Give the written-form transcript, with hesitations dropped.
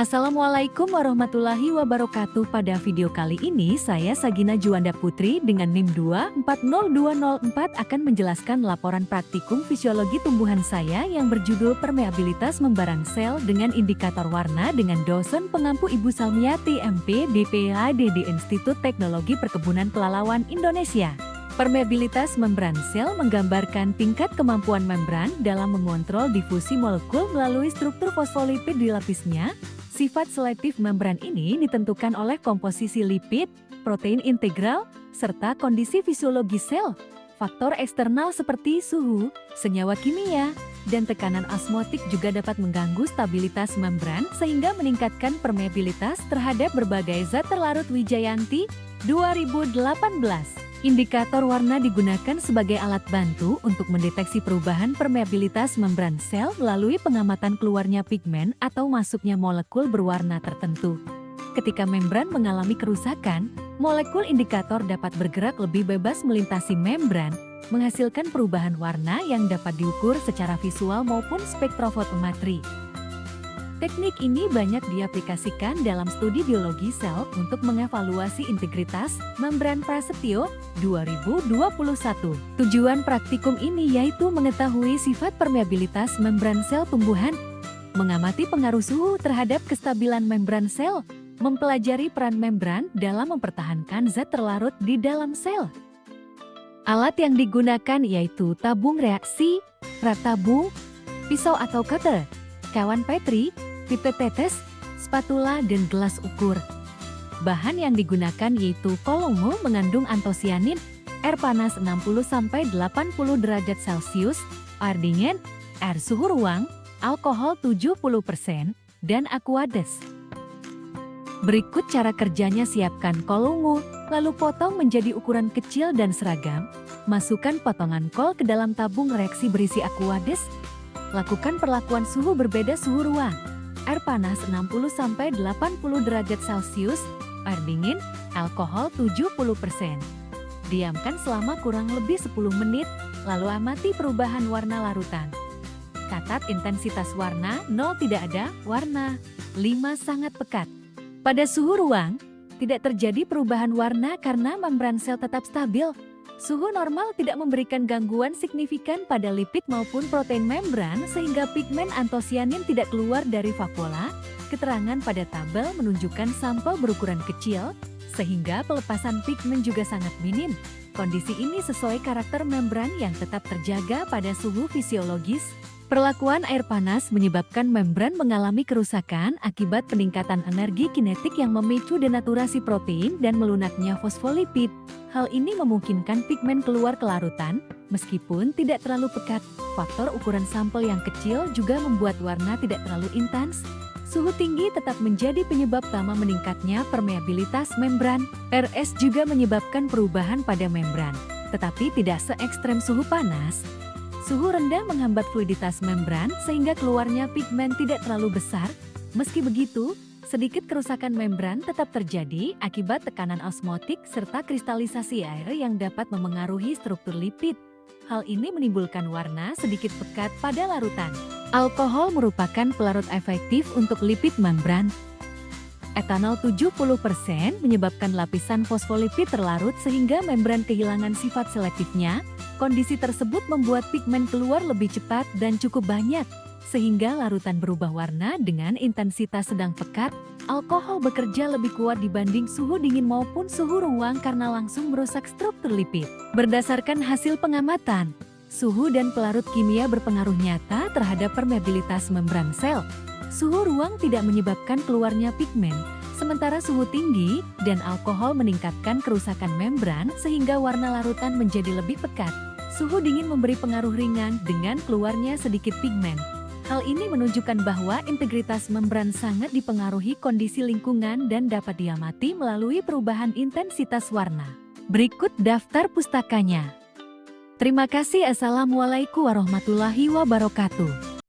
Assalamualaikum warahmatullahi wabarakatuh. Pada video kali ini saya Sagina Juanda Putri dengan NIM 240204 akan menjelaskan laporan praktikum fisiologi tumbuhan saya yang berjudul permeabilitas membran sel dengan indikator warna dengan dosen pengampu Ibu Salmiati MP DPHD di Institut Teknologi Perkebunan Pelalawan Indonesia. Permeabilitas membran sel menggambarkan tingkat kemampuan membran dalam mengontrol difusi molekul melalui struktur fosfolipid di lapisnya. Sifat selektif membran ini ditentukan oleh komposisi lipid, protein integral, serta kondisi fisiologi sel. Faktor eksternal seperti suhu, senyawa kimia, dan tekanan osmotik juga dapat mengganggu stabilitas membran sehingga meningkatkan permeabilitas terhadap berbagai zat terlarut. Wijayanti, 2018. Indikator warna digunakan sebagai alat bantu untuk mendeteksi perubahan permeabilitas membran sel melalui pengamatan keluarnya pigmen atau masuknya molekul berwarna tertentu. Ketika membran mengalami kerusakan, molekul indikator dapat bergerak lebih bebas melintasi membran, menghasilkan perubahan warna yang dapat diukur secara visual maupun spektrofotometri. Teknik ini banyak diaplikasikan dalam studi biologi sel untuk mengevaluasi integritas membran. Prasetyo, 2021. Tujuan praktikum ini yaitu mengetahui sifat permeabilitas membran sel tumbuhan, mengamati pengaruh suhu terhadap kestabilan membran sel, mempelajari peran membran dalam mempertahankan zat terlarut di dalam sel. Alat yang digunakan yaitu tabung reaksi, rak tabung, pisau atau cutter, cawan Petri, pipet tetes, spatula, dan gelas ukur. Bahan yang digunakan yaitu kolongo mengandung antosianin, air panas 60–80 derajat Celcius, air dingin, air suhu ruang, alkohol 70%, dan aquades. Berikut cara kerjanya: siapkan kolongo, lalu potong menjadi ukuran kecil dan seragam. Masukkan potongan kol ke dalam tabung reaksi berisi aquades. Lakukan perlakuan suhu berbeda suhu ruang. Air panas 60–80 derajat Celcius, air dingin, alkohol 70%. Diamkan selama kurang lebih 10 menit, lalu amati perubahan warna larutan. Catat intensitas warna: 0 tidak ada warna, 5 sangat pekat. Pada suhu ruang, tidak terjadi perubahan warna karena membran sel tetap stabil. Suhu normal tidak memberikan gangguan signifikan pada lipid maupun protein membran sehingga pigmen antosianin tidak keluar dari vakuola. Keterangan pada tabel menunjukkan sampel berukuran kecil, sehingga pelepasan pigmen juga sangat minim. Kondisi ini sesuai karakter membran yang tetap terjaga pada suhu fisiologis. Perlakuan air panas menyebabkan membran mengalami kerusakan akibat peningkatan energi kinetik yang memicu denaturasi protein dan melunaknya fosfolipid. Hal ini memungkinkan pigmen keluar ke larutan, meskipun tidak terlalu pekat. Faktor ukuran sampel yang kecil juga membuat warna tidak terlalu intens. Suhu tinggi tetap menjadi penyebab utama meningkatnya permeabilitas membran. RS juga menyebabkan perubahan pada membran, tetapi tidak se-ekstrem suhu panas. Suhu rendah menghambat fluiditas membran sehingga keluarnya pigmen tidak terlalu besar. Meski begitu, sedikit kerusakan membran tetap terjadi akibat tekanan osmotik serta kristalisasi air yang dapat memengaruhi struktur lipid. Hal ini menimbulkan warna sedikit pekat pada larutan. Alkohol merupakan pelarut efektif untuk lipid membran. Etanol 70% menyebabkan lapisan fosfolipid terlarut sehingga membran kehilangan sifat selektifnya. Kondisi tersebut membuat pigmen keluar lebih cepat dan cukup banyak, sehingga larutan berubah warna dengan intensitas sedang pekat. Alkohol bekerja lebih kuat dibanding suhu dingin maupun suhu ruang karena langsung merusak struktur lipid. Berdasarkan hasil pengamatan, suhu dan pelarut kimia berpengaruh nyata terhadap permeabilitas membran sel. Suhu ruang tidak menyebabkan keluarnya pigmen, sementara suhu tinggi dan alkohol meningkatkan kerusakan membran sehingga warna larutan menjadi lebih pekat. Suhu dingin memberi pengaruh ringan dengan keluarnya sedikit pigmen. Hal ini menunjukkan bahwa integritas membran sangat dipengaruhi kondisi lingkungan dan dapat diamati melalui perubahan intensitas warna. Berikut daftar pustakanya. Terima kasih. Assalamualaikum warahmatullahi wabarakatuh.